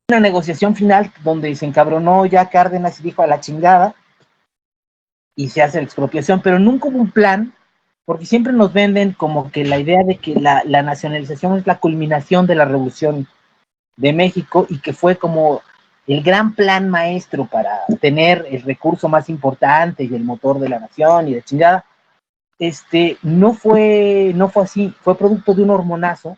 una negociación final donde se encabronó ya Cárdenas y dijo a la chingada y se hace la expropiación, pero nunca hubo un plan, porque siempre nos venden como que la idea de que la nacionalización es la culminación de la Revolución de México y que fue como el gran plan maestro para tener el recurso más importante y el motor de la nación y de chingada. No fue así, fue producto de un hormonazo.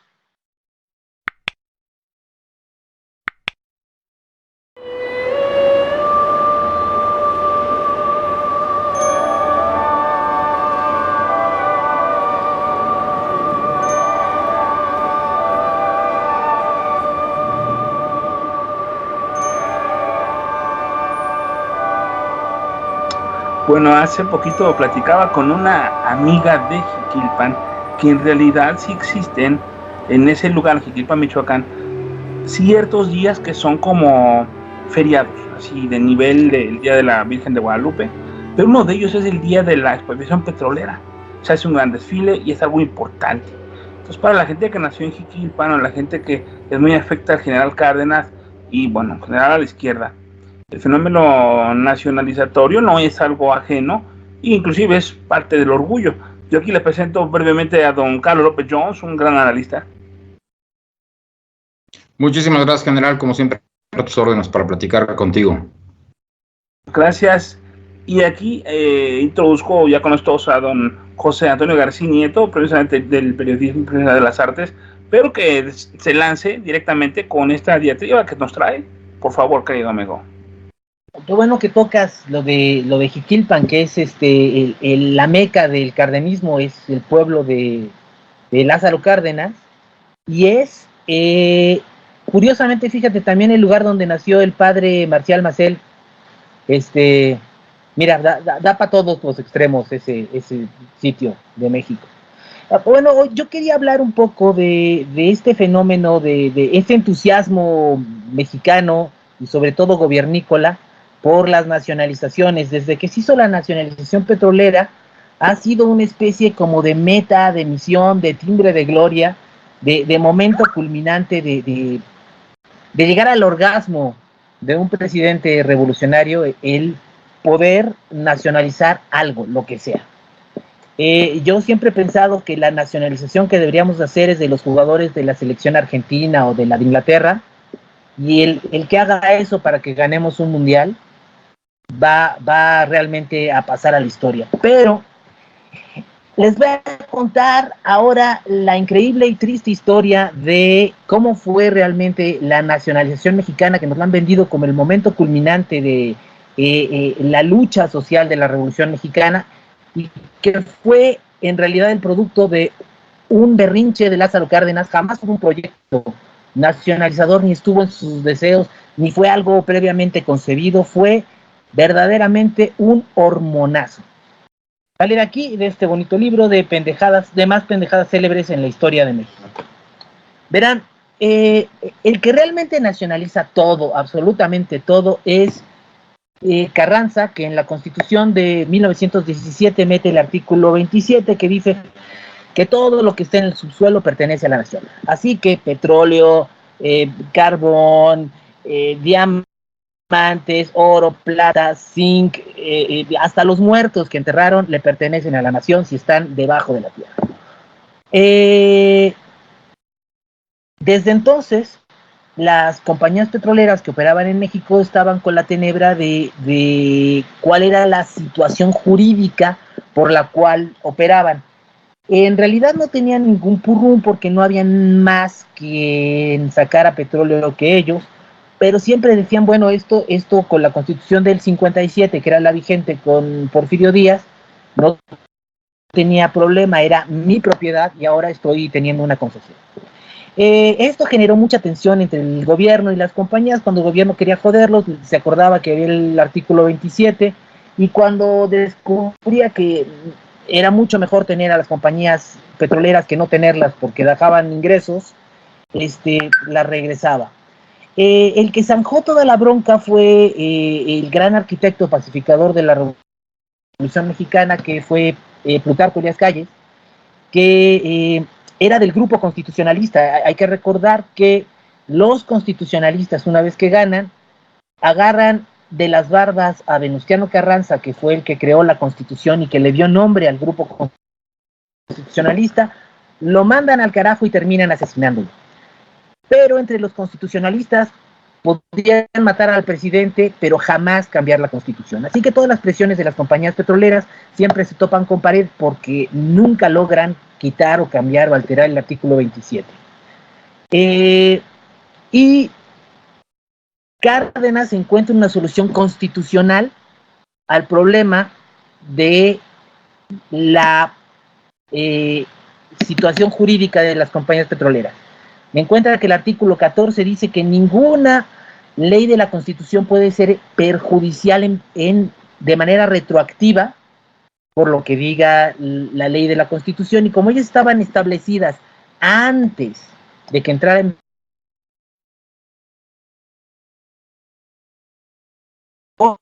Bueno, hace poquito platicaba con una amiga de Jiquilpan que en realidad sí existen en ese lugar, Jiquilpan, Michoacán, ciertos días que son como feriados, así de nivel del Día de la Virgen de Guadalupe, pero uno de ellos es el Día de la Explotación Petrolera. Se hace un gran desfile y es algo importante. Entonces, para la gente que nació en Jiquilpan o la gente que es muy afecta al general Cárdenas y, bueno, en general a la izquierda, el fenómeno nacionalizatorio no es algo ajeno, inclusive es parte del orgullo. Yo aquí le presento brevemente a don Carlos López Jones, un gran analista. Muchísimas gracias, general, como siempre, a tus órdenes para platicar contigo. Gracias. Y aquí introduzco ya con estos a don José Antonio García Nieto, precisamente del periodismo de las artes, pero que se lance directamente con esta diatriba que nos trae. Por favor, querido amigo. Qué bueno que tocas lo de Jiquilpan, que es la meca del cardenismo, es el pueblo de Lázaro Cárdenas, y es, curiosamente, fíjate, también el lugar donde nació el padre Marcial Maciel. Mira, da para todos los extremos ese sitio de México. Bueno, hoy yo quería hablar un poco de este fenómeno, de este entusiasmo mexicano y sobre todo gobernícola por las nacionalizaciones. Desde que se hizo la nacionalización petrolera, ha sido una especie como de meta, de misión, de timbre de gloria, de momento culminante de llegar al orgasmo de un presidente revolucionario, el poder nacionalizar algo, lo que sea. Yo siempre he pensado que la nacionalización que deberíamos hacer es de los jugadores de la selección argentina o de la de Inglaterra, y el que haga eso para que ganemos un mundial va realmente a pasar a la historia. Pero les voy a contar ahora la increíble y triste historia de cómo fue realmente la nacionalización mexicana, que nos la han vendido como el momento culminante de la lucha social de la Revolución Mexicana, y que fue en realidad el producto de un berrinche de Lázaro Cárdenas. Jamás fue un proyecto nacionalizador, ni estuvo en sus deseos, ni fue algo previamente concebido, fue verdaderamente un hormonazo. Sale de aquí, de este bonito libro de pendejadas, de más pendejadas célebres en la historia de México. Verán, el que realmente nacionaliza todo, absolutamente todo, es Carranza, que en la Constitución de 1917 mete el artículo 27 que dice que todo lo que esté en el subsuelo pertenece a la nación. Así que petróleo, carbón, diamantes, oro, plata, zinc, hasta los muertos que enterraron le pertenecen a la nación si están debajo de la tierra. Desde entonces, las compañías petroleras que operaban en México estaban con la tenebra de cuál era la situación jurídica por la cual operaban. En realidad no tenían ningún purrum porque no habían más quien sacara petróleo que ellos, pero siempre decían, bueno, esto con la Constitución del 57, que era la vigente con Porfirio Díaz, no tenía problema, era mi propiedad y ahora estoy teniendo una concesión. Esto generó mucha tensión entre el gobierno y las compañías. Cuando el gobierno quería joderlos, se acordaba que había el artículo 27, y cuando descubría que era mucho mejor tener a las compañías petroleras que no tenerlas porque dejaban ingresos, las regresaba. El que zanjó toda la bronca fue el gran arquitecto pacificador de la Revolución Mexicana, que fue Plutarco Elías Calles, que era del grupo constitucionalista. Hay que recordar que los constitucionalistas, una vez que ganan, agarran de las barbas a Venustiano Carranza, que fue el que creó la Constitución y que le dio nombre al grupo constitucionalista, lo mandan al carajo y terminan asesinándolo. Pero entre los constitucionalistas podrían matar al presidente, pero jamás cambiar la Constitución. Así que todas las presiones de las compañías petroleras siempre se topan con pared porque nunca logran quitar o cambiar o alterar el artículo 27. Y Cárdenas encuentra una solución constitucional al problema de la situación jurídica de las compañías petroleras. Encuentra que el artículo 14 dice que ninguna ley de la Constitución puede ser perjudicial de manera retroactiva por lo que diga la ley de la Constitución, y como ellas estaban establecidas antes de que entrara en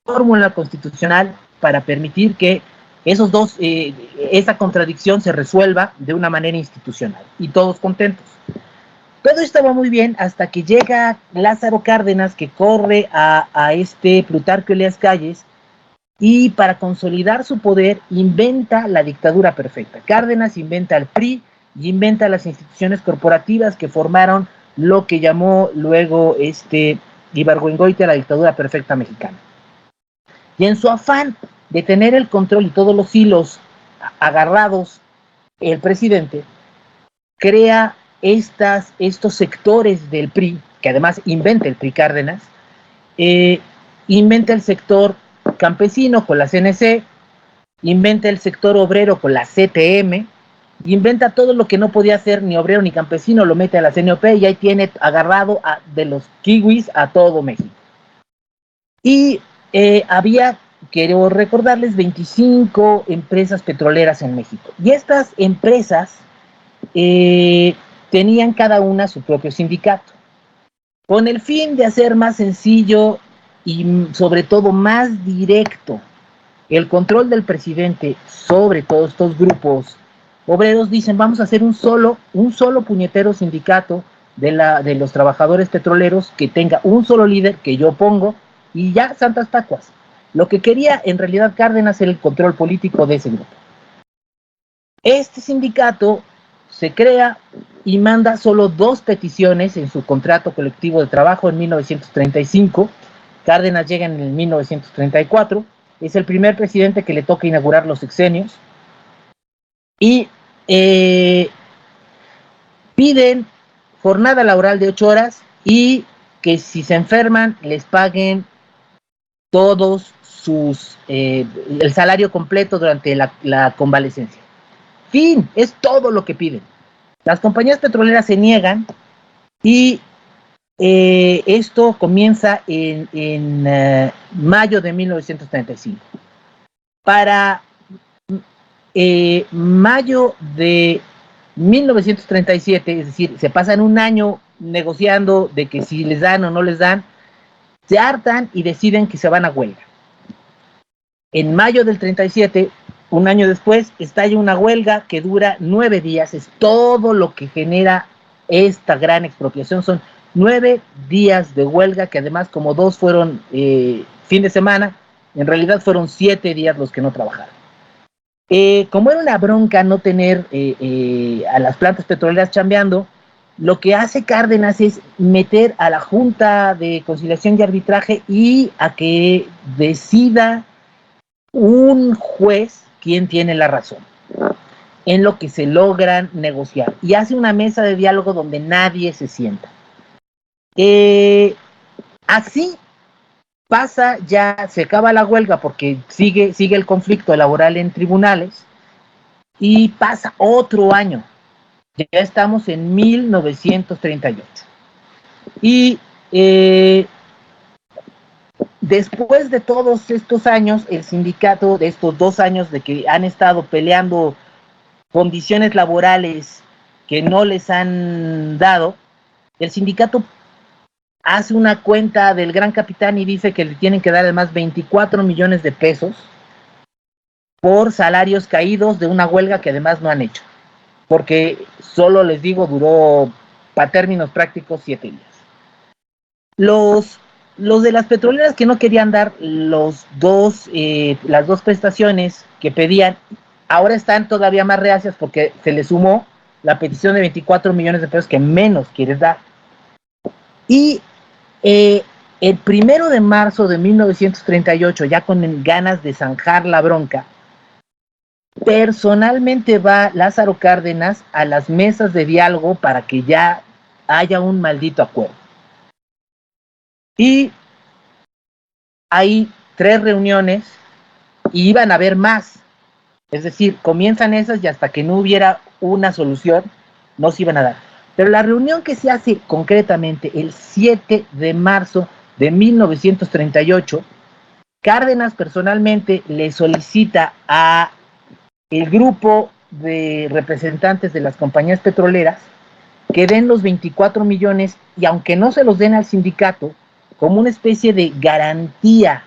fórmula constitucional para permitir que esa contradicción se resuelva de una manera institucional y todos contentos. Todo estaba muy bien hasta que llega Lázaro Cárdenas, que corre a Plutarco Elías Calles, y para consolidar su poder inventa la dictadura perfecta. Cárdenas inventa el PRI y inventa las instituciones corporativas que formaron lo que llamó luego Ibargüengoitia la dictadura perfecta mexicana. Y en su afán de tener el control y todos los hilos agarrados, el presidente crea estos sectores del PRI, que además inventa el PRI Cárdenas, inventa el sector campesino con la CNC, inventa el sector obrero con la CTM, inventa todo lo que no podía hacer ni obrero ni campesino, lo mete a la CNOP y ahí tiene agarrado de los kiwis a todo México. Y había, quiero recordarles, 25 empresas petroleras en México. Y estas empresas tenían cada una su propio sindicato, con el fin de hacer más sencillo y sobre todo más directo el control del presidente sobre todos estos grupos obreros. Dicen, vamos a hacer un solo puñetero sindicato de los trabajadores petroleros que tenga un solo líder que yo pongo y ya, santas pacuas. Lo que quería en realidad Cárdenas era el control político de ese grupo. Este sindicato se crea y manda solo 2 peticiones en su contrato colectivo de trabajo en 1935. Cárdenas llega en el 1934. Es el primer presidente que le toca inaugurar los sexenios. Y piden jornada laboral de 8 horas y que si se enferman les paguen todos el salario completo durante la convalecencia. Fin, es todo lo que piden. Las compañías petroleras se niegan y esto comienza en mayo de 1935. Para mayo de 1937, es decir, se pasan un año negociando de que si les dan o no les dan, se hartan y deciden que se van a huelga. En mayo del 37, un año después, estalla una huelga que dura 9 días, es todo lo que genera esta gran expropiación, son 9 días de huelga, que además como 2 fueron fin de semana, en realidad fueron 7 días los que no trabajaron. Como era una bronca no tener a las plantas petroleras chambeando, lo que hace Cárdenas es meter a la Junta de Conciliación y Arbitraje y a que decida un juez quién tiene la razón en lo que se logran negociar, y hace una mesa de diálogo donde nadie se sienta. Así pasa, ya se acaba la huelga porque sigue el conflicto laboral en tribunales y pasa otro año. Ya estamos en 1938. Y después de todos estos años, el sindicato, de estos 2 años de que han estado peleando condiciones laborales que no les han dado, el sindicato hace una cuenta del gran capitán y dice que le tienen que dar además 24 millones de pesos por salarios caídos de una huelga que además no han hecho. Porque solo les digo, duró, para términos prácticos, 7 días. Los, los de las petroleras que no querían dar las dos prestaciones que pedían, ahora están todavía más reacias porque se les sumó la petición de 24 millones de pesos que menos quieres dar. Y el 1 de marzo de 1938, ya con ganas de zanjar la bronca, personalmente va Lázaro Cárdenas a las mesas de diálogo para que ya haya un maldito acuerdo. Y hay 3 reuniones y iban a haber más. Es decir, comienzan esas y hasta que no hubiera una solución, no se iban a dar. Pero la reunión que se hace concretamente el 7 de marzo de 1938, Cárdenas personalmente le solicita a el grupo de representantes de las compañías petroleras que den los 24 millones y aunque no se los den al sindicato, como una especie de garantía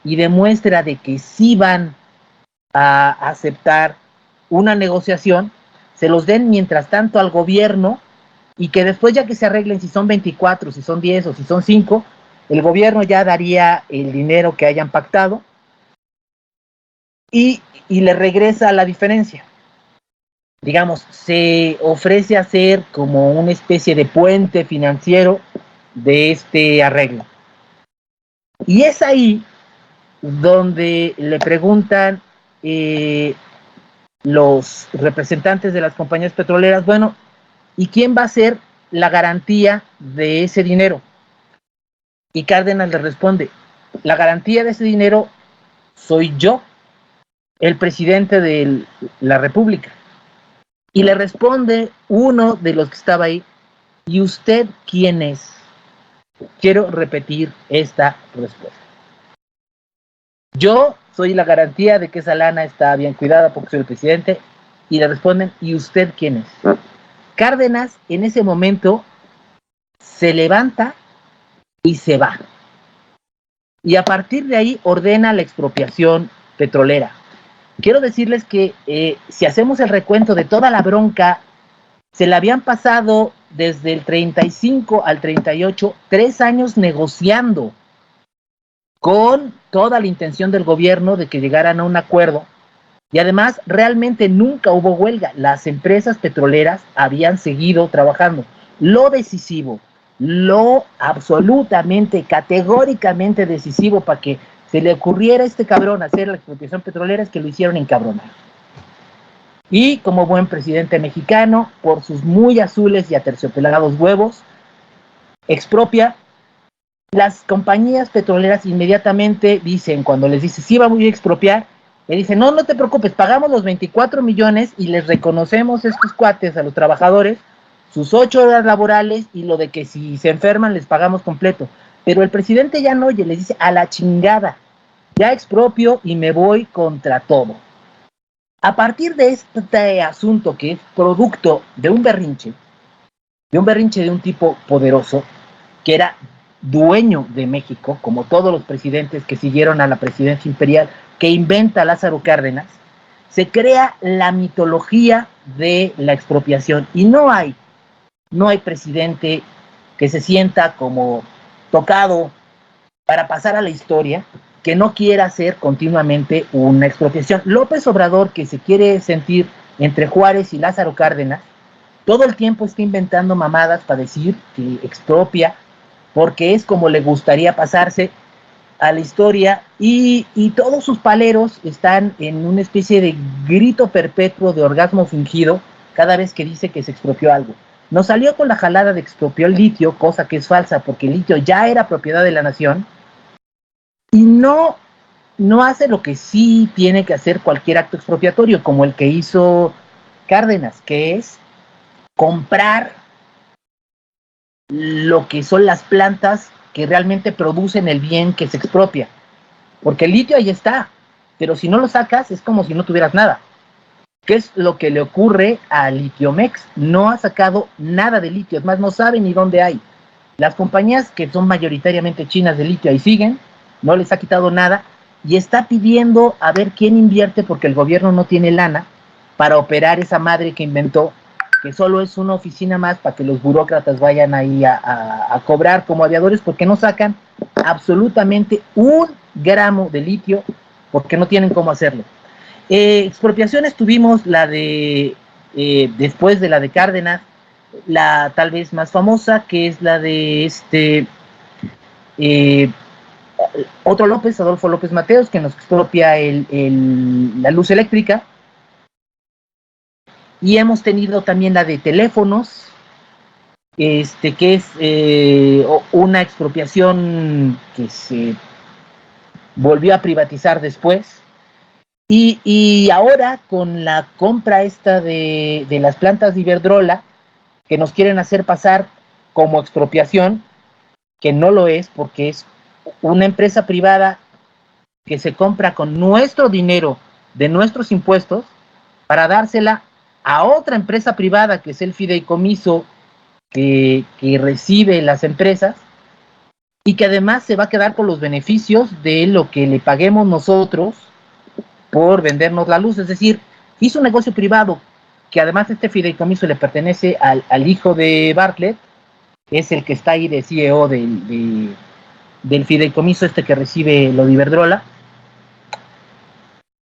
y demuestra de que sí van a aceptar una negociación, se los den mientras tanto al gobierno y que después ya que se arreglen si son 24, si son 10 o si son 5, el gobierno ya daría el dinero que hayan pactado y le regresa la diferencia. Digamos, se ofrece hacer como una especie de puente financiero de este arreglo. Y es ahí donde le preguntan los representantes de las compañías petroleras, bueno, ¿y quién va a ser la garantía de ese dinero? Y Cárdenas le responde, la garantía de ese dinero soy yo, el presidente de la República. Y le responde uno de los que estaba ahí, ¿y usted quién es? Quiero repetir esta respuesta. Yo soy la garantía de que esa lana está bien cuidada porque soy el presidente. Y le responden, ¿y usted quién es? Cárdenas en ese momento se levanta y se va. Y a partir de ahí ordena la expropiación petrolera. Quiero decirles que si hacemos el recuento de toda la bronca, se la habían pasado desde el 35 al 38, 3 años negociando con toda la intención del gobierno de que llegaran a un acuerdo. Y además, realmente nunca hubo huelga. Las empresas petroleras habían seguido trabajando. Lo decisivo, lo absolutamente, categóricamente decisivo para que se le ocurriera a este cabrón hacer la expropiación petrolera es que lo hicieron encabronar. Y como buen presidente mexicano, por sus muy azules y aterciopelados huevos, expropia. Las compañías petroleras inmediatamente dicen, cuando les dice, sí, vamos a expropiar, le dicen, no, no te preocupes, pagamos los 24 millones y les reconocemos a estos cuates, a los trabajadores, sus 8 horas laborales y lo de que si se enferman les pagamos completo. Pero el presidente ya no oye, les dice, a la chingada, ya expropio y me voy contra todo. A partir de este asunto que es producto de un berrinche de un tipo poderoso, que era dueño de México, como todos los presidentes que siguieron a la presidencia imperial, que inventa Lázaro Cárdenas, se crea la mitología de la expropiación. Y no hay presidente que se sienta como tocado para pasar a la historia que no quiera hacer continuamente una expropiación. López Obrador, que se quiere sentir entre Juárez y Lázaro Cárdenas, todo el tiempo está inventando mamadas para decir que expropia, porque es como le gustaría pasarse a la historia y todos sus paleros están en una especie de grito perpetuo de orgasmo fingido cada vez que dice que se expropió algo. Nos salió con la jalada de expropió el litio, cosa que es falsa porque el litio ya era propiedad de la nación y no hace lo que sí tiene que hacer cualquier acto expropiatorio, como el que hizo Cárdenas, que es comprar lo que son las plantas que realmente producen el bien que se expropia. Porque el litio ahí está, pero si no lo sacas es como si no tuvieras nada. ¿Qué es lo que le ocurre a Litiomex? No ha sacado nada de litio, es más, no sabe ni dónde hay. Las compañías que son mayoritariamente chinas de litio ahí siguen, no les ha quitado nada y está pidiendo a ver quién invierte porque el gobierno no tiene lana para operar esa madre que inventó que solo es una oficina más para que los burócratas vayan ahí a cobrar como aviadores, porque no sacan absolutamente un gramo de litio, porque no tienen cómo hacerlo. Expropiaciones tuvimos la de, después de la de Cárdenas, la tal vez más famosa, que es la de otro López, Adolfo López Mateos, que nos expropia la luz eléctrica. Y hemos tenido también la de teléfonos, que es una expropiación que se volvió a privatizar después. Y ahora con la compra esta de las plantas de Iberdrola, que nos quieren hacer pasar como expropiación, que no lo es, porque es una empresa privada que se compra con nuestro dinero, de nuestros impuestos, para dársela a otra empresa privada, que es el fideicomiso que recibe las empresas, y que además se va a quedar con los beneficios de lo que le paguemos nosotros por vendernos la luz. Es decir, hizo un negocio privado, que además este fideicomiso le pertenece al hijo de Bartlett, que es el que está ahí de CEO del fideicomiso que recibe lo de Iberdrola,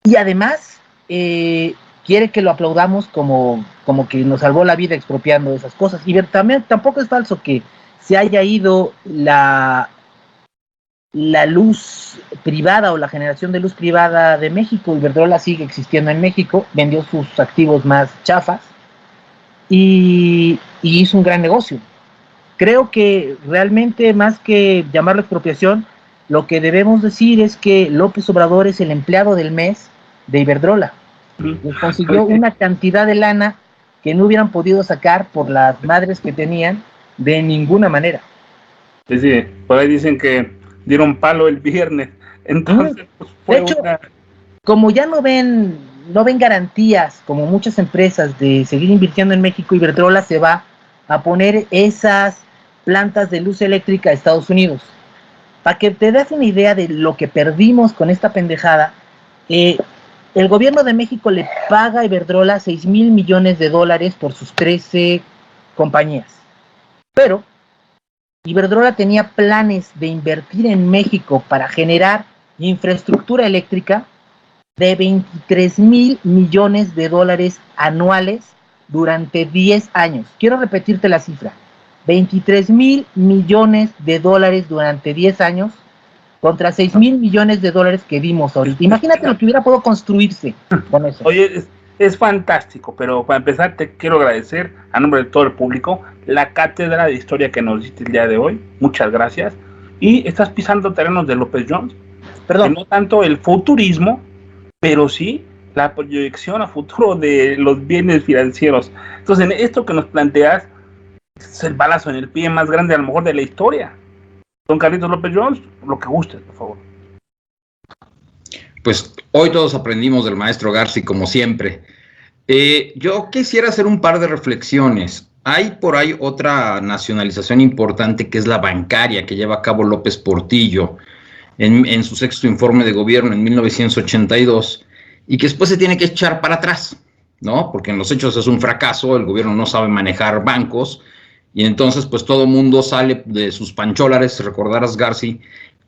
y además quiere que lo aplaudamos como que nos salvó la vida expropiando esas cosas. Y también tampoco es falso que se haya ido la luz privada o la generación de luz privada de México. Iberdrola sigue existiendo en México, vendió sus activos más chafas y hizo un gran negocio. Creo que realmente, más que llamarlo expropiación, lo que debemos decir es que López Obrador es el empleado del mes de Iberdrola. Les consiguió una cantidad de lana que no hubieran podido sacar por las madres que tenían de ninguna manera. Sí, por ahí dicen que dieron palo el viernes. Entonces, pues, fue de hecho, como ya no ven garantías, como muchas empresas, de seguir invirtiendo en México, Iberdrola se va a poner esas plantas de luz eléctrica a Estados Unidos. Para que te des una idea de lo que perdimos con esta pendejada, el gobierno de México le paga a Iberdrola $6,000 millones por sus 13 compañías. Pero Iberdrola tenía planes de invertir en México para generar infraestructura eléctrica de $23,000 millones anuales durante 10 años. Quiero repetirte la cifra: $23,000 millones durante 10 años contra $6,000 millones que dimos ahorita. Imagínate lo que hubiera podido construirse con eso. Oye, es fantástico, pero para empezar te quiero agradecer a nombre de todo el público la cátedra de historia que nos diste el día de hoy. Muchas gracias. Y estás pisando terrenos de López Jones. Perdón. No tanto el futurismo, pero sí la proyección a futuro de los bienes financieros. Entonces, en esto que nos planteas, es el balazo en el pie más grande a lo mejor de la historia. Don Carlitos López Jones, lo que guste, por favor. Pues hoy todos aprendimos del maestro Garci, como siempre. Yo quisiera hacer un par de reflexiones. Hay por ahí otra nacionalización importante, que es la bancaria, que lleva a cabo López Portillo en su sexto informe de gobierno en 1982, y que después se tiene que echar para atrás, ¿no? Porque en los hechos es un fracaso, el gobierno no sabe manejar bancos, y entonces pues todo mundo sale de sus pancholares, recordarás, Garci,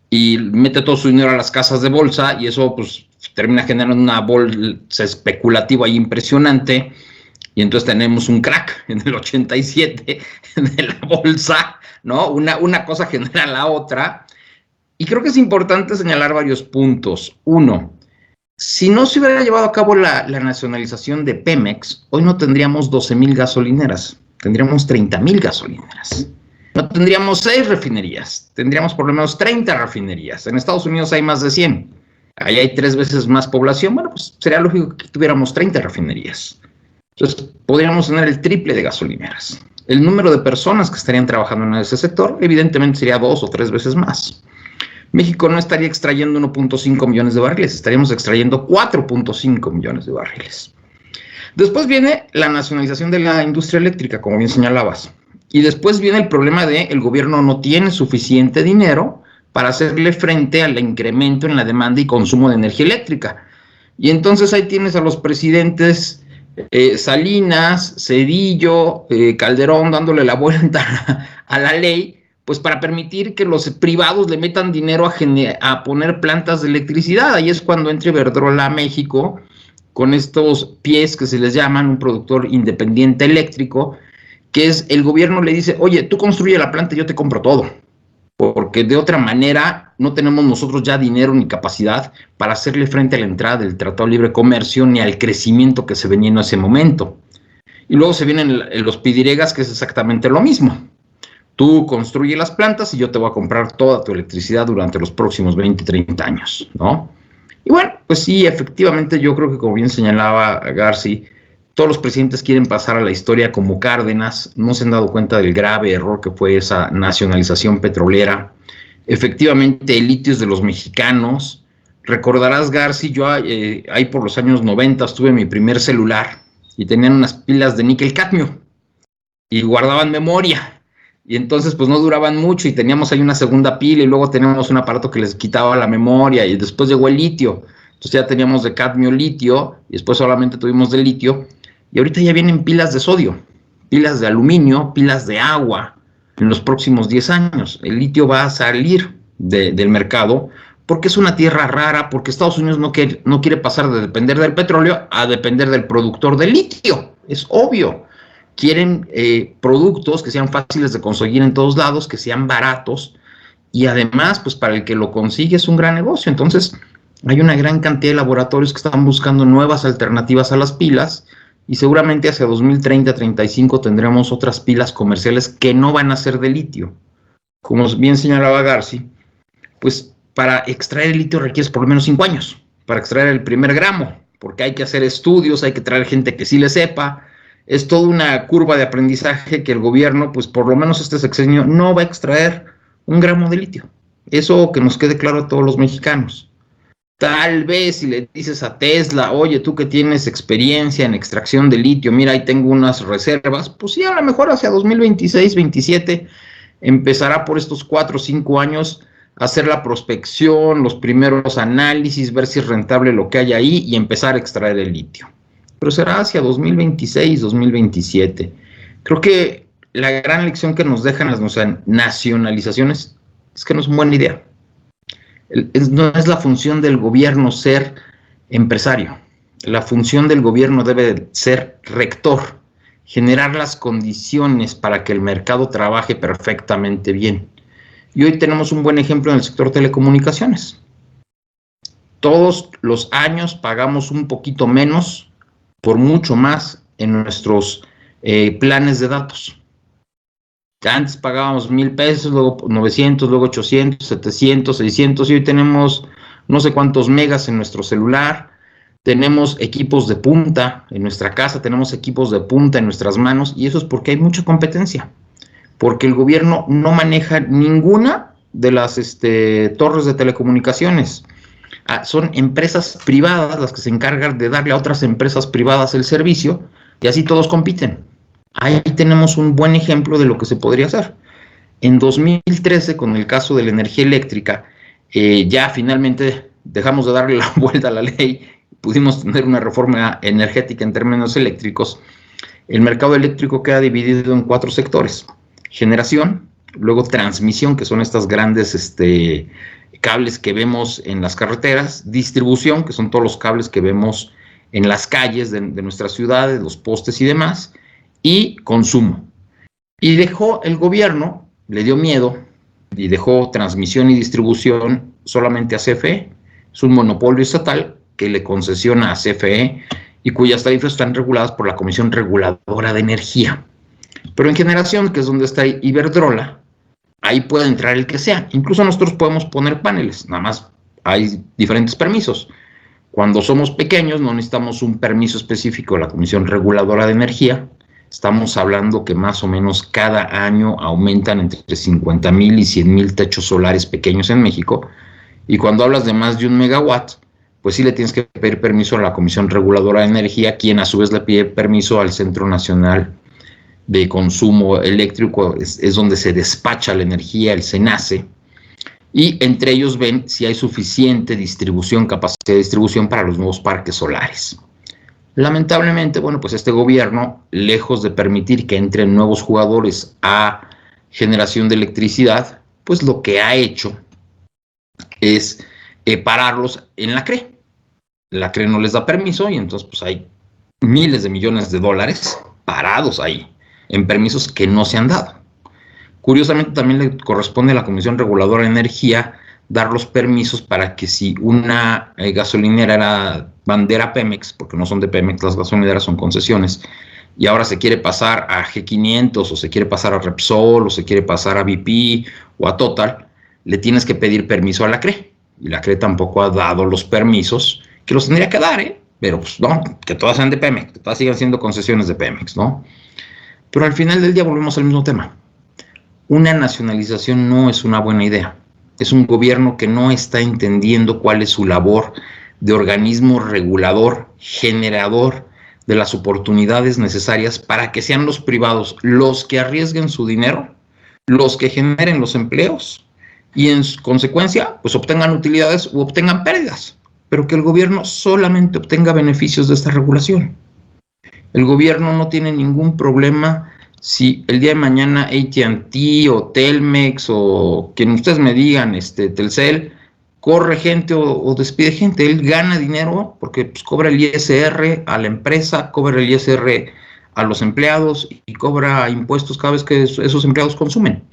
y mete todo su dinero a las casas de bolsa, y eso pues termina generando una bolsa especulativa impresionante, y entonces tenemos un crack en el 87 de la bolsa, ¿no? Una cosa genera la otra, y creo que es importante señalar varios puntos. Uno, si no se hubiera llevado a cabo la nacionalización de Pemex, hoy no tendríamos 12,000 gasolineras, tendríamos 30,000 gasolineras. No tendríamos 6 refinerías, tendríamos por lo menos 30 refinerías. En Estados Unidos hay más de 100. Ahí hay 3 veces más población. Bueno, pues sería lógico que tuviéramos 30 refinerías. Entonces, podríamos tener el triple de gasolineras. El número de personas que estarían trabajando en ese sector, evidentemente, sería 2 o 3 veces más. México no estaría extrayendo 1.5 millones de barriles, estaríamos extrayendo 4.5 millones de barriles. Después viene la nacionalización de la industria eléctrica, como bien señalabas. Y después viene el problema de el gobierno no tiene suficiente dinero para hacerle frente al incremento en la demanda y consumo de energía eléctrica. Y entonces ahí tienes a los presidentes Salinas, Zedillo, Calderón dándole la vuelta a la ley, pues para permitir que los privados le metan dinero a poner plantas de electricidad. Ahí es cuando entra Iberdrola a México con estos pies que se les llaman un productor independiente eléctrico, que es el gobierno le dice, oye, tú construye la planta y yo te compro todo, porque de otra manera no tenemos nosotros ya dinero ni capacidad para hacerle frente a la entrada del Tratado de Libre Comercio ni al crecimiento que se venía en ese momento. Y luego se vienen los pidiregas, que es exactamente lo mismo. Tú construye las plantas y yo te voy a comprar toda tu electricidad durante los próximos 20, 30 años, ¿no? Y bueno, pues sí, efectivamente yo creo que, como bien señalaba Garci, todos los presidentes quieren pasar a la historia como Cárdenas, no se han dado cuenta del grave error que fue esa nacionalización petrolera. Efectivamente, el litio es de los mexicanos. Recordarás, Garci, yo ahí por los años 90 tuve mi primer celular y tenían unas pilas de níquel cadmio y guardaban memoria. Y entonces pues no duraban mucho y teníamos ahí una segunda pila y luego teníamos un aparato que les quitaba la memoria y después llegó el litio. Entonces ya teníamos de cadmio litio y después solamente tuvimos de litio. Y ahorita ya vienen pilas de sodio, pilas de aluminio, pilas de agua en los próximos 10 años. El litio va a salir del mercado porque es una tierra rara, porque Estados Unidos no quiere pasar de depender del petróleo a depender del productor de litio. Es obvio. Quieren productos que sean fáciles de conseguir en todos lados, que sean baratos y además, pues para el que lo consigue es un gran negocio. Entonces, hay una gran cantidad de laboratorios que están buscando nuevas alternativas a las pilas y seguramente hacia 2030-35 tendremos otras pilas comerciales que no van a ser de litio. Como bien señalaba Garci, pues para extraer el litio requieres por lo menos 5 años para extraer el primer gramo, porque hay que hacer estudios, hay que traer gente que sí le sepa. Es toda una curva de aprendizaje que el gobierno, pues por lo menos este sexenio, no va a extraer 1 gramo de litio. Eso que nos quede claro a todos los mexicanos. Tal vez si le dices a Tesla, oye, tú que tienes experiencia en extracción de litio, mira, ahí tengo unas reservas, pues sí, a lo mejor hacia 2026-27 empezará por estos 4 o 5 años a hacer la prospección, los primeros análisis, ver si es rentable lo que hay ahí y empezar a extraer el litio. Pero será hacia 2026, 2027. Creo que la gran lección que nos dejan las nacionalizaciones es que no es una buena idea. No es la función del gobierno ser empresario. La función del gobierno debe ser rector, generar las condiciones para que el mercado trabaje perfectamente bien. Y hoy tenemos un buen ejemplo en el sector telecomunicaciones. Todos los años pagamos un poquito menos por mucho más en nuestros planes de datos. Antes pagábamos 1,000 pesos, luego 900, luego 800, 700, 600 y hoy tenemos no sé cuántos megas en nuestro celular. Tenemos equipos de punta en nuestra casa, tenemos equipos de punta en nuestras manos y eso es porque hay mucha competencia. Porque el gobierno no maneja ninguna de las torres de telecomunicaciones. Son empresas privadas las que se encargan de darle a otras empresas privadas el servicio y así todos compiten. Ahí tenemos un buen ejemplo de lo que se podría hacer. En 2013, con el caso de la energía eléctrica, ya finalmente dejamos de darle la vuelta a la ley, pudimos tener una reforma energética en términos eléctricos. El mercado eléctrico queda dividido en 4 sectores. Generación, luego transmisión, que son estas grandes cables que vemos en las carreteras, distribución, que son todos los cables que vemos en las calles de nuestras ciudades, los postes y demás, y consumo. Y dejó el gobierno, le dio miedo, y dejó transmisión y distribución solamente a CFE. Es un monopolio estatal que le concesiona a CFE y cuyas tarifas están reguladas por la Comisión Reguladora de Energía. Pero en generación, que es donde está Iberdrola, ahí puede entrar el que sea. Incluso nosotros podemos poner paneles, nada más hay diferentes permisos. Cuando somos pequeños no necesitamos un permiso específico de la Comisión Reguladora de Energía. Estamos hablando que más o menos cada año aumentan entre 50,000 y 100,000 techos solares pequeños en México. Y cuando hablas de más de 1 megawatt, pues sí le tienes que pedir permiso a la Comisión Reguladora de Energía, quien a su vez le pide permiso al Centro Nacional de Consumo Eléctrico, es donde se despacha la energía, el CENACE, y entre ellos ven si hay suficiente distribución, capacidad de distribución para los nuevos parques solares. Lamentablemente, bueno, pues este gobierno, lejos de permitir que entren nuevos jugadores a generación de electricidad, pues lo que ha hecho es pararlos en la CRE. La CRE no les da permiso y entonces pues hay miles de millones de dólares parados ahí, en permisos que no se han dado. Curiosamente también le corresponde a la Comisión Reguladora de Energía dar los permisos para que si una gasolinera era bandera Pemex, porque no son de Pemex, las gasolineras son concesiones, y ahora se quiere pasar a G500 o se quiere pasar a Repsol o se quiere pasar a BP o a Total, le tienes que pedir permiso a la CRE, y la CRE tampoco ha dado los permisos, que los tendría que dar, pero pues no, que todas sean de Pemex, que todas sigan siendo concesiones de Pemex, ¿no? Pero al final del día volvemos al mismo tema. Una nacionalización no es una buena idea. Es un gobierno que no está entendiendo cuál es su labor de organismo regulador, generador de las oportunidades necesarias para que sean los privados los que arriesguen su dinero, los que generen los empleos y en consecuencia pues obtengan utilidades u obtengan pérdidas, pero que el gobierno solamente obtenga beneficios de esta regulación. El gobierno no tiene ningún problema si el día de mañana AT&T o Telmex o quien ustedes me digan, Telcel, corre gente o despide gente. Él gana dinero porque pues, cobra el ISR a la empresa, cobra el ISR a los empleados y cobra impuestos cada vez que esos empleados consumen.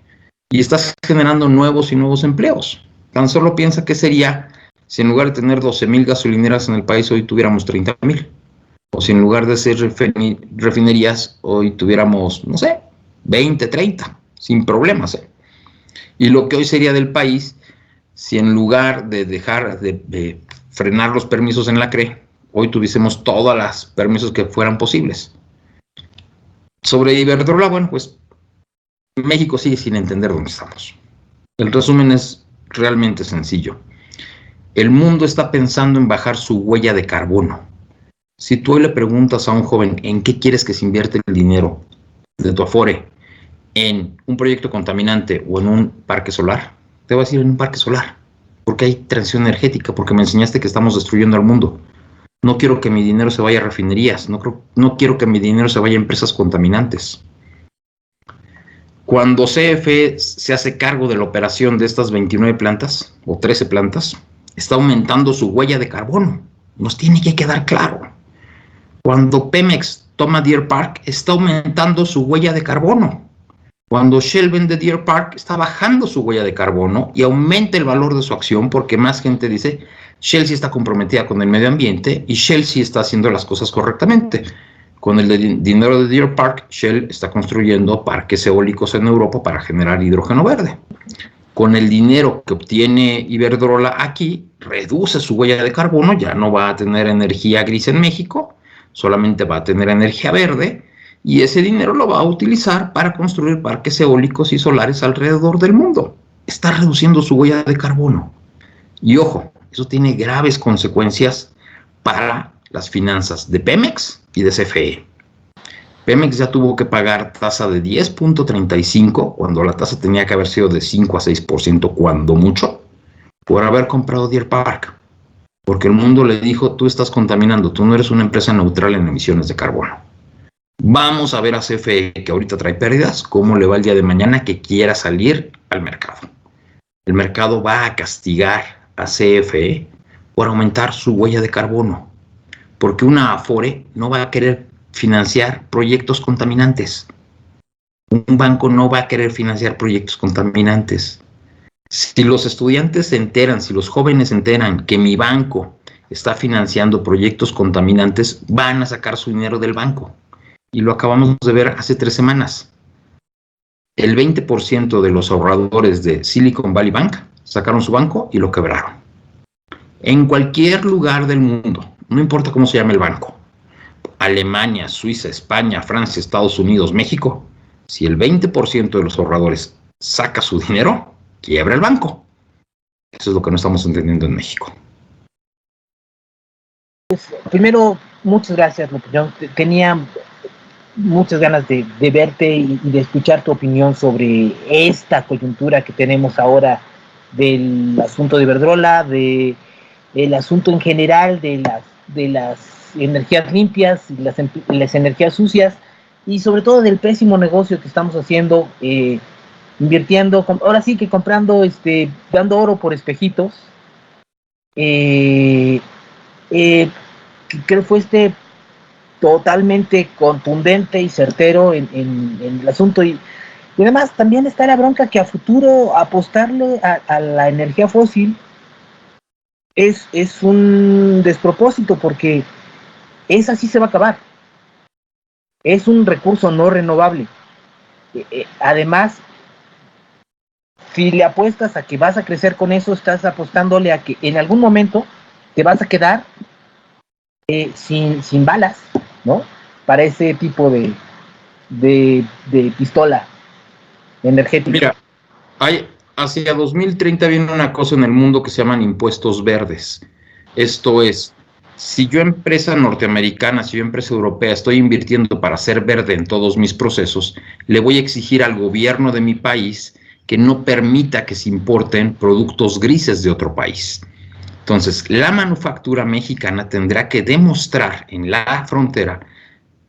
Y estás generando nuevos y nuevos empleos. Tan solo piensa qué sería si en lugar de tener 12,000 gasolineras en el país hoy tuviéramos 30,000. O si en lugar de ser refinerías, hoy tuviéramos, no sé, 20, 30, sin problemas. Y lo que hoy sería del país, si en lugar de dejar de frenar los permisos en la CRE, hoy tuviésemos todos los permisos que fueran posibles. Sobre Iberdrola, bueno, pues México sigue sin entender dónde estamos. El resumen es realmente sencillo. El mundo está pensando en bajar su huella de carbono. Si tú hoy le preguntas a un joven en qué quieres que se invierte el dinero de tu Afore, en un proyecto contaminante o en un parque solar, te va a decir en un parque solar, porque hay transición energética, porque me enseñaste que estamos destruyendo al mundo. No quiero que mi dinero se vaya a refinerías, no quiero que mi dinero se vaya a empresas contaminantes. Cuando CFE se hace cargo de la operación de estas 29 plantas o 13 plantas, está aumentando su huella de carbono. Nos tiene que quedar claro. Cuando Pemex toma Deer Park, está aumentando su huella de carbono. Cuando Shell vende Deer Park, está bajando su huella de carbono y aumenta el valor de su acción porque más gente dice, Shell sí está comprometida con el medio ambiente y Shell sí está haciendo las cosas correctamente. Con el dinero de Deer Park, Shell está construyendo parques eólicos en Europa para generar hidrógeno verde. Con el dinero que obtiene Iberdrola aquí, reduce su huella de carbono, ya no va a tener energía gris en México, solamente va a tener energía verde, y ese dinero lo va a utilizar para construir parques eólicos y solares alrededor del mundo. Está reduciendo su huella de carbono. Y ojo, eso tiene graves consecuencias para las finanzas de Pemex y de CFE. Pemex ya tuvo que pagar tasa de 10.35 cuando la tasa tenía que haber sido de 5 a 6% cuando mucho, por haber comprado Deer Park. Porque el mundo le dijo, tú estás contaminando, tú no eres una empresa neutral en emisiones de carbono. Vamos a ver a CFE, que ahorita trae pérdidas, cómo le va el día de mañana que quiera salir al mercado. El mercado va a castigar a CFE por aumentar su huella de carbono, porque una Afore no va a querer financiar proyectos contaminantes. Un banco no va a querer financiar proyectos contaminantes. Si los estudiantes se enteran, si los jóvenes se enteran que mi banco está financiando proyectos contaminantes, van a sacar su dinero del banco. Y lo acabamos de ver hace 3 semanas. El 20% de los ahorradores de Silicon Valley Bank sacaron su banco y lo quebraron. En cualquier lugar del mundo, no importa cómo se llame el banco, Alemania, Suiza, España, Francia, Estados Unidos, México, si el 20% de los ahorradores saca su dinero, quiebra el banco. Eso es lo que no estamos entendiendo en México. Pues, primero, muchas gracias, López. Yo tenía muchas ganas de verte y de escuchar tu opinión sobre esta coyuntura que tenemos ahora del asunto de Iberdrola, del asunto en general de las de las energías limpias y las energías sucias, y sobre todo del pésimo negocio que estamos haciendo, invirtiendo, ahora sí que comprando, dando oro por espejitos. Creo que fue totalmente contundente y certero en el asunto, y además también está la bronca que a futuro apostarle a la energía fósil es un despropósito, porque esa sí se va a acabar. Es un recurso no renovable. Además, si le apuestas a que vas a crecer con eso, estás apostándole a que en algún momento te vas a quedar sin balas, ¿no? Para ese tipo de pistola energética. Mira, hacia 2030 viene una cosa en el mundo que se llaman impuestos verdes. Esto es, si yo empresa norteamericana, si yo empresa europea estoy invirtiendo para ser verde en todos mis procesos, le voy a exigir al gobierno de mi país que no permita que se importen productos grises de otro país. Entonces, la manufactura mexicana tendrá que demostrar en la frontera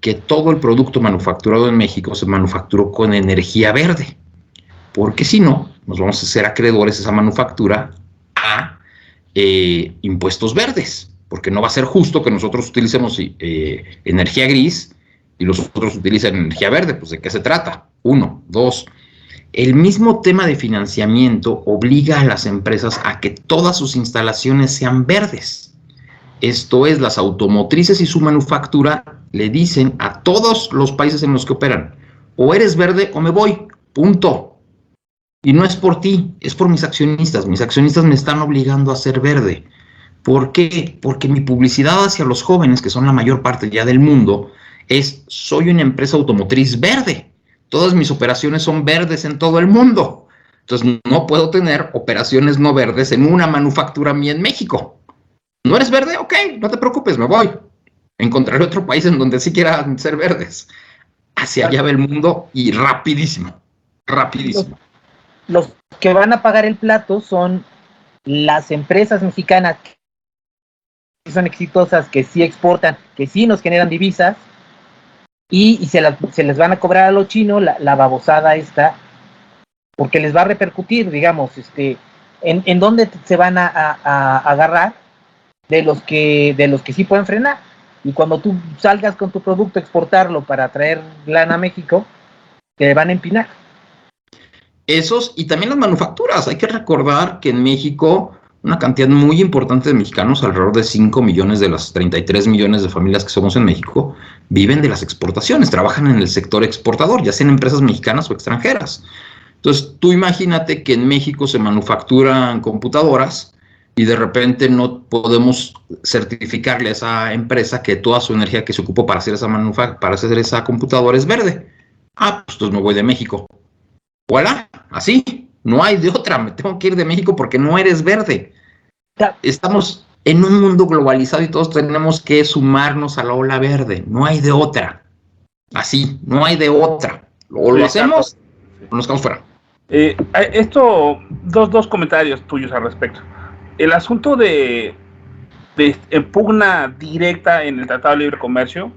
que todo el producto manufacturado en México se manufacturó con energía verde, porque si no, nos vamos a hacer acreedores a esa manufactura a impuestos verdes, porque no va a ser justo que nosotros utilicemos energía gris y los otros utilicen energía verde. Pues ¿de qué se trata? 1, 2, el mismo tema de financiamiento obliga a las empresas a que todas sus instalaciones sean verdes. Esto es, las automotrices y su manufactura le dicen a todos los países en los que operan, o eres verde o me voy, punto. Y no es por ti, es por mis accionistas. Mis accionistas me están obligando a ser verde. ¿Por qué? Porque mi publicidad hacia los jóvenes, que son la mayor parte ya del mundo, es: soy una empresa automotriz verde. Todas mis operaciones son verdes en todo el mundo. Entonces no puedo tener operaciones no verdes en una manufactura mía en México. ¿No eres verde? Ok, no te preocupes, me voy. Encontraré otro país en donde sí quieran ser verdes. Hacia allá va el mundo, y rapidísimo, rapidísimo. Los que van a pagar el plato son las empresas mexicanas que son exitosas, que sí exportan, que sí nos generan divisas, y se les van a cobrar a los chinos la babosada esta, porque les va a repercutir, digamos, en dónde se van a agarrar de los que sí pueden frenar. Y cuando tú salgas con tu producto a exportarlo para traer lana a México, te van a empinar. Esos, y también las manufacturas. Hay que recordar que en México una cantidad muy importante de mexicanos, alrededor de 5 millones de las 33 millones de familias que somos en México, viven de las exportaciones, trabajan en el sector exportador, ya sean empresas mexicanas o extranjeras. Entonces, tú imagínate que en México se manufacturan computadoras y de repente no podemos certificarle a esa empresa que toda su energía que se ocupó para hacer esa computadora es verde. Pues entonces me voy de México. ¡Voilà! Así, no hay de otra, me tengo que ir de México porque no eres verde. Estamos en un mundo globalizado y todos tenemos que sumarnos a la ola verde, no hay de otra. Así, no hay de otra. O lo hacemos o nos quedamos fuera. Dos comentarios tuyos al respecto. El asunto de pugna directa en el Tratado de Libre Comercio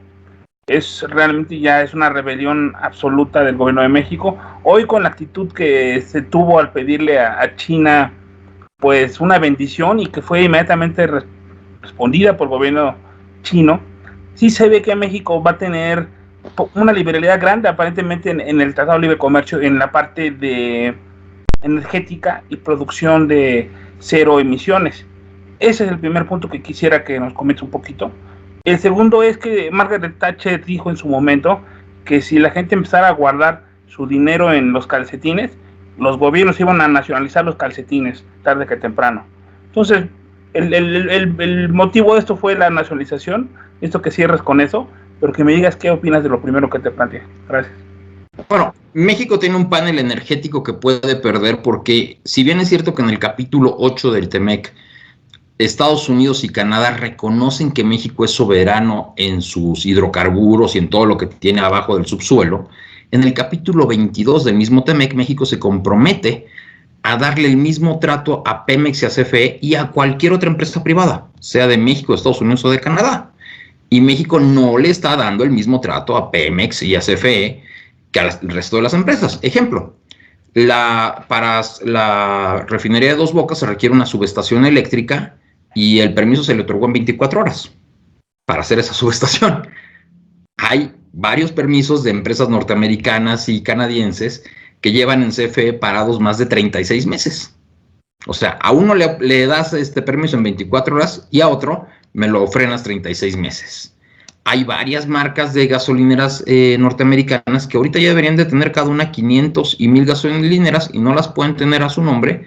realmente ya es una rebelión absoluta del gobierno de México. Hoy, con la actitud que se tuvo al pedirle a China pues una bendición, y que fue inmediatamente respondida por el gobierno chino, sí se ve que México va a tener una liberalidad grande aparentemente en el Tratado de Libre Comercio, en la parte de energética y producción de cero emisiones. Ese es el primer punto que quisiera que nos comente un poquito. El segundo es que Margaret Thatcher dijo en su momento que si la gente empezara a guardar su dinero en los calcetines, los gobiernos iban a nacionalizar los calcetines tarde que temprano. Entonces, el motivo de esto fue la nacionalización. Esto, que cierres con eso, pero que me digas qué opinas de lo primero que te planteé. Gracias. Bueno, México tiene un panel energético que puede perder, porque si bien es cierto que en el capítulo 8 del TEMEC Estados Unidos y Canadá reconocen que México es soberano en sus hidrocarburos y en todo lo que tiene abajo del subsuelo, en el capítulo 22 del mismo TEMEC, México se compromete a darle el mismo trato a Pemex y a CFE y a cualquier otra empresa privada, sea de México, de Estados Unidos o de Canadá. Y México no le está dando el mismo trato a Pemex y a CFE que al resto de las empresas. Ejemplo, para la refinería de Dos Bocas se requiere una subestación eléctrica y el permiso se le otorgó en 24 horas para hacer esa subestación. Hay varios permisos de empresas norteamericanas y canadienses que llevan en CFE parados más de 36 meses. O sea, a uno le das este permiso en 24 horas y a otro me lo frenas 36 meses. Hay varias marcas de gasolineras norteamericanas que ahorita ya deberían de tener cada una 500 y 1000 gasolineras y no las pueden tener a su nombre,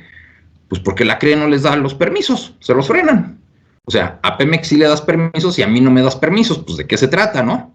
pues porque la CRE no les da los permisos, se los frenan. O sea, a Pemex sí le das permisos y a mí no me das permisos, pues ¿de qué se trata, no?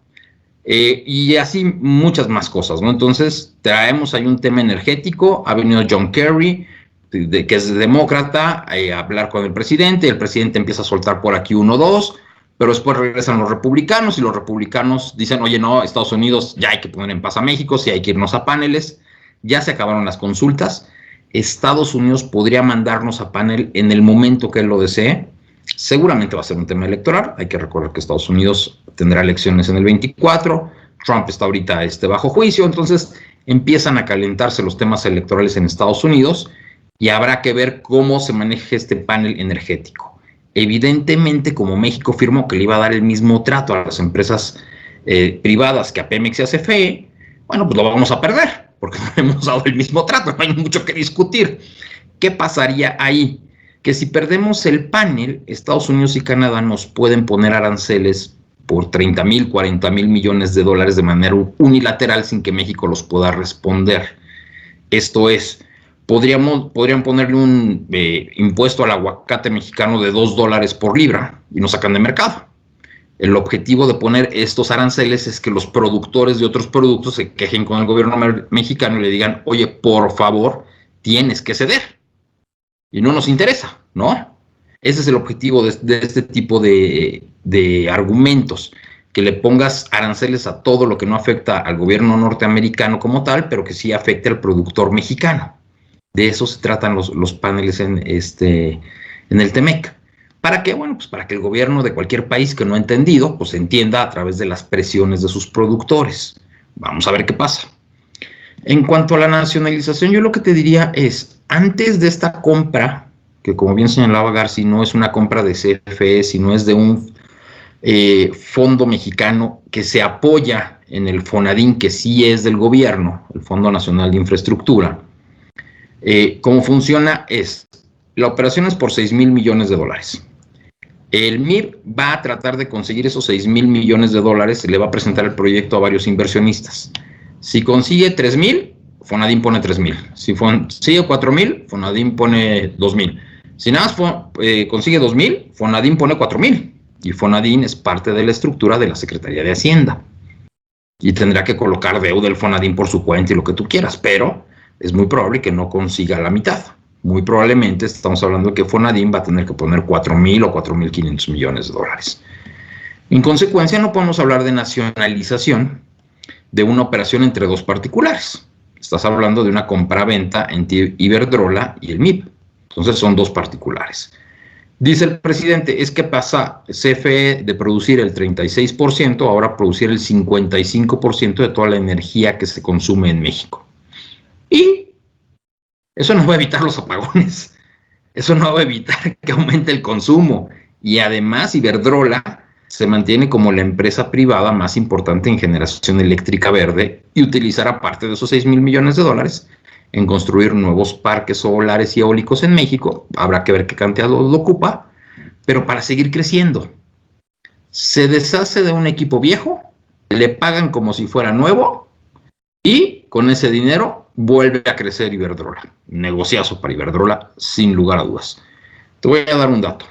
Y así muchas más cosas, ¿no? Entonces traemos ahí un tema energético, ha venido John Kerry, que es demócrata, a hablar con el presidente empieza a soltar por aquí uno o dos, pero después regresan los republicanos y los republicanos dicen, oye, no, Estados Unidos ya hay que poner en paz a México, sí hay que irnos a paneles, ya se acabaron las consultas, Estados Unidos podría mandarnos a panel en el momento que él lo desee, seguramente va a ser un tema electoral, hay que recordar que Estados Unidos tendrá elecciones en el 24, Trump está ahorita bajo juicio, entonces empiezan a calentarse los temas electorales en Estados Unidos y habrá que ver cómo se maneja este panel energético. Evidentemente, como México firmó que le iba a dar el mismo trato a las empresas privadas que a Pemex y a CFE, bueno, pues lo vamos a perder, porque no hemos dado el mismo trato, no hay mucho que discutir. ¿Qué pasaría ahí? Que si perdemos el panel, Estados Unidos y Canadá nos pueden poner aranceles por 30,000, 40,000 millones de dólares de manera unilateral sin que México los pueda responder. Esto es, podrían ponerle un impuesto al aguacate mexicano de $2 por libra y nos sacan de mercado. El objetivo de poner estos aranceles es que los productores de otros productos se quejen con el gobierno mexicano y le digan, oye, por favor, tienes que ceder. Y no nos interesa, ¿no? Ese es el objetivo de este tipo de argumentos, que le pongas aranceles a todo lo que no afecta al gobierno norteamericano como tal, pero que sí afecte al productor mexicano. De eso se tratan los paneles en el TEMEC. ¿Para qué? Bueno, pues para que el gobierno de cualquier país que no ha entendido, pues entienda a través de las presiones de sus productores. Vamos a ver qué pasa. En cuanto a la nacionalización, yo lo que te diría es, antes de esta compra, que como bien señalaba Garci, no es una compra de CFE, sino es de un fondo mexicano que se apoya en el FONADIN, que sí es del gobierno, el Fondo Nacional de Infraestructura. Cómo funciona es, la operación es por 6,000 millones de dólares. El MIB va a tratar de conseguir esos 6,000 millones de dólares y le va a presentar el proyecto a varios inversionistas. Si consigue 3,000, FONADIN pone 3,000. Si consigue 4,000, FONADIN pone 2,000. Si nada más consigue 2,000, FONADIN pone 4,000. Y FONADIN es parte de la estructura de la Secretaría de Hacienda. Y tendrá que colocar deuda del FONADIN por su cuenta y lo que tú quieras, pero es muy probable que no consiga la mitad. Muy probablemente estamos hablando de que FONADIN va a tener que poner 4,000 o 4,500 millones de dólares. En consecuencia, no podemos hablar de nacionalización de una operación entre dos particulares. Estás hablando de una compra-venta entre Iberdrola y el MIB. Entonces son dos particulares. Dice el presidente, es que pasa CFE de producir el 36%, ahora a producir el 55% de toda la energía que se consume en México. Y eso no va a evitar los apagones. Eso no va a evitar que aumente el consumo. Y además Iberdrola se mantiene como la empresa privada más importante en generación eléctrica verde y utilizará parte de esos 6,000 millones de dólares en construir nuevos parques solares y eólicos en México. Habrá que ver qué cantidad lo ocupa, pero para seguir creciendo. Se deshace de un equipo viejo, le pagan como si fuera nuevo y con ese dinero vuelve a crecer Iberdrola. Negociazo para Iberdrola, sin lugar a dudas. Te voy a dar un dato.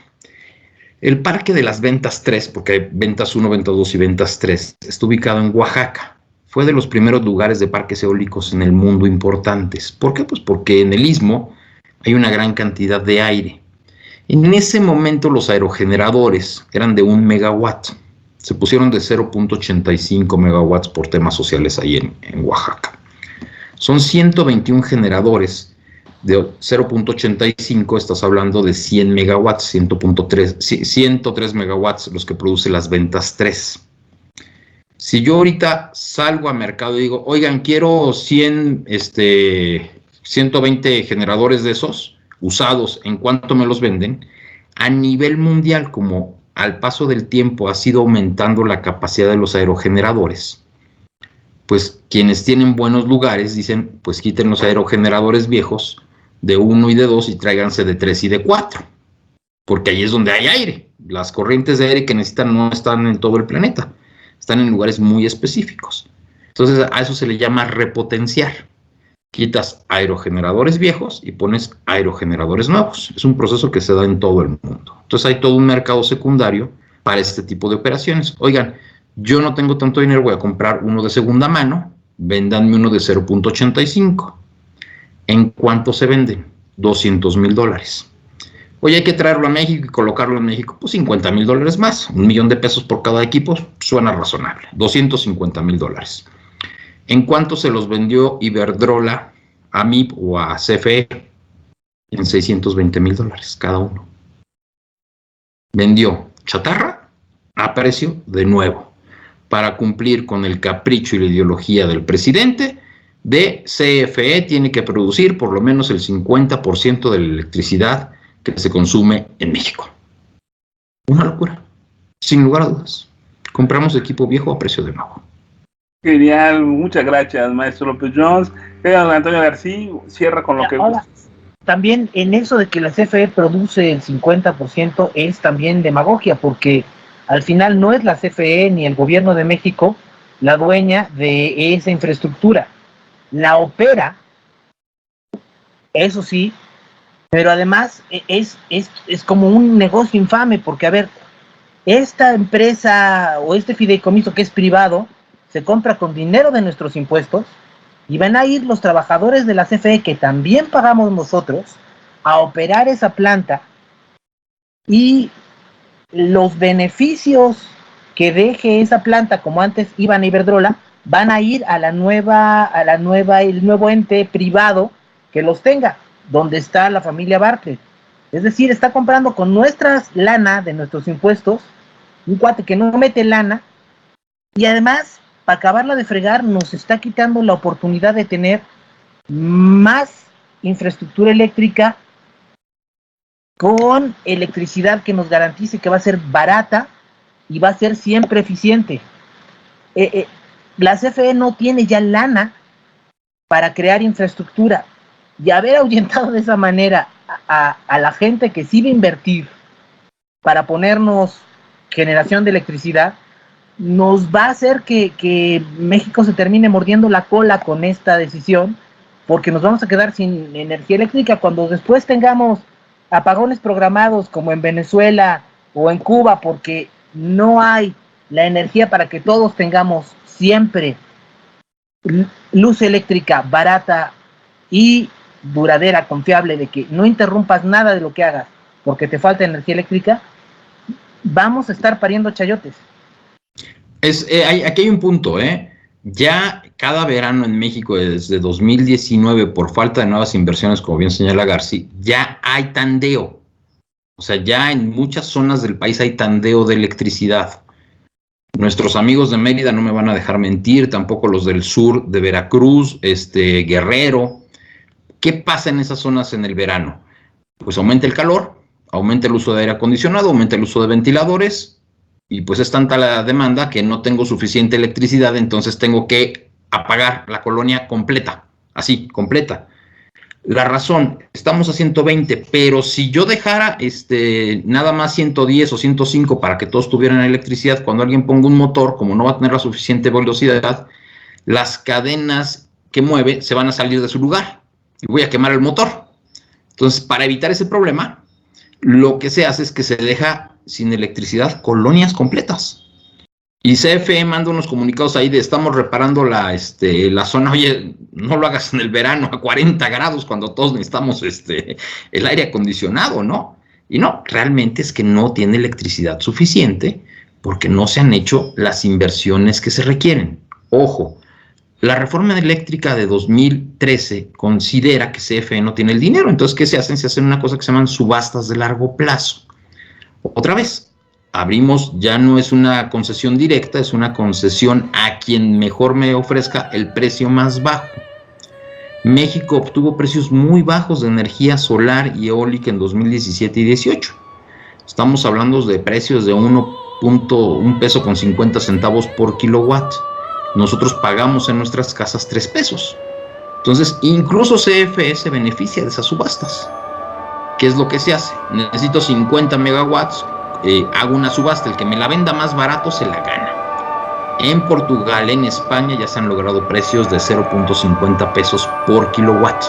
El Parque de las Ventas 3, porque hay Ventas 1, Ventas 2 y Ventas 3, está ubicado en Oaxaca. Fue de los primeros lugares de parques eólicos en el mundo importantes. ¿Por qué? Pues porque en el istmo hay una gran cantidad de aire. En ese momento los aerogeneradores eran de 1 megawatt. Se pusieron de 0.85 megawatts por temas sociales ahí en Oaxaca. Son 121 generadores De 0.85 estás hablando de 100 megawatts, 103 megawatts los que produce las ventas 3. Si yo ahorita salgo a mercado y digo, oigan, quiero 120 generadores de esos usados, ¿en cuánto me los venden? A nivel mundial, como al paso del tiempo ha sido aumentando la capacidad de los aerogeneradores, pues quienes tienen buenos lugares dicen, pues quiten los aerogeneradores viejos de 1 y de 2 y tráiganse de 3 y de 4, porque ahí es donde hay aire. Las corrientes de aire que necesitan no están en todo el planeta, están en lugares muy específicos. Entonces a eso se le llama repotenciar. Quitas aerogeneradores viejos y pones aerogeneradores nuevos. Es un proceso que se da en todo el mundo. Entonces hay todo un mercado secundario para este tipo de operaciones. Oigan, yo no tengo tanto dinero, voy a comprar uno de segunda mano, véndanme uno de 0.85. ¿En cuánto se venden? $200,000. Oye, hay que traerlo a México y colocarlo en México, pues $50,000 más, $1,000,000 por cada equipo, suena razonable, $250,000. ¿En cuánto se los vendió Iberdrola a MIP o a CFE? En $620,000 cada uno. Vendió chatarra a precio de nuevo, para cumplir con el capricho y la ideología del presidente de CFE tiene que producir por lo menos el 50% de la electricidad que se consume en México. Una locura, sin lugar a dudas. Compramos equipo viejo a precio de nuevo. Genial, muchas gracias, maestro López Jones. Antonio García, cierra con lo que gusta. También en eso de que la CFE produce el 50% es también demagogia, porque al final no es la CFE ni el gobierno de México la dueña de esa infraestructura. La opera, eso sí, pero además es como un negocio infame, porque a ver, esta empresa o este fideicomiso que es privado se compra con dinero de nuestros impuestos y van a ir los trabajadores de la CFE, que también pagamos nosotros, a operar esa planta, y los beneficios que deje esa planta, como antes iban a Iberdrola, van a ir a el nuevo ente privado que los tenga, donde está la familia Bartlett. Es decir, está comprando con nuestras lana de nuestros impuestos, un cuate que no mete lana, y además, para acabarla de fregar, nos está quitando la oportunidad de tener más infraestructura eléctrica con electricidad que nos garantice que va a ser barata y va a ser siempre eficiente. La CFE no tiene ya lana para crear infraestructura, y haber ahuyentado de esa manera a la gente que sí va a invertir para ponernos generación de electricidad, nos va a hacer que México se termine mordiendo la cola con esta decisión, porque nos vamos a quedar sin energía eléctrica cuando después tengamos apagones programados como en Venezuela o en Cuba, porque no hay la energía para que todos tengamos siempre luz eléctrica barata y duradera, confiable, de que no interrumpas nada de lo que hagas porque te falta energía eléctrica. Vamos a estar pariendo chayotes. Aquí hay un punto, ya cada verano en México desde 2019, por falta de nuevas inversiones, como bien señala García, ya hay tandeo. O sea, ya en muchas zonas del país hay tandeo de electricidad. Nuestros amigos de Mérida no me van a dejar mentir, tampoco los del sur de Veracruz, Guerrero. ¿Qué pasa en esas zonas en el verano? Pues aumenta el calor, aumenta el uso de aire acondicionado, aumenta el uso de ventiladores, y pues es tanta la demanda que no tengo suficiente electricidad, entonces tengo que apagar la colonia completa, así, completa. La razón, estamos a 120, pero si yo dejara nada más 110 o 105 para que todos tuvieran electricidad, cuando alguien ponga un motor, como no va a tener la suficiente velocidad, las cadenas que mueve se van a salir de su lugar y voy a quemar el motor. Entonces, para evitar ese problema, lo que se hace es que se deja sin electricidad colonias completas. Y CFE manda unos comunicados ahí de estamos reparando la zona. Oye, no lo hagas en el verano a 40 grados cuando todos necesitamos el aire acondicionado, ¿no? Y no, realmente es que no tiene electricidad suficiente porque no se han hecho las inversiones que se requieren. Ojo, La reforma eléctrica de 2013 considera que CFE no tiene el dinero. Entonces, ¿qué se hacen? Se hacen una cosa que se llaman subastas de largo plazo. Otra vez, abrimos, ya no es una concesión directa, es una concesión a quien mejor me ofrezca el precio más bajo. México obtuvo precios muy bajos de energía solar y eólica en 2017 y 18. Estamos hablando de precios de 1 peso con 50 centavos por kilowatt. Nosotros pagamos en nuestras casas 3 pesos. Entonces, incluso CFE se beneficia de esas subastas. ¿Qué es lo que se hace? Necesito 50 megawatts, hago una subasta, el que me la venda más barato se la gana. En Portugal, en España ya se han logrado precios de 0.50 pesos por kilowatt.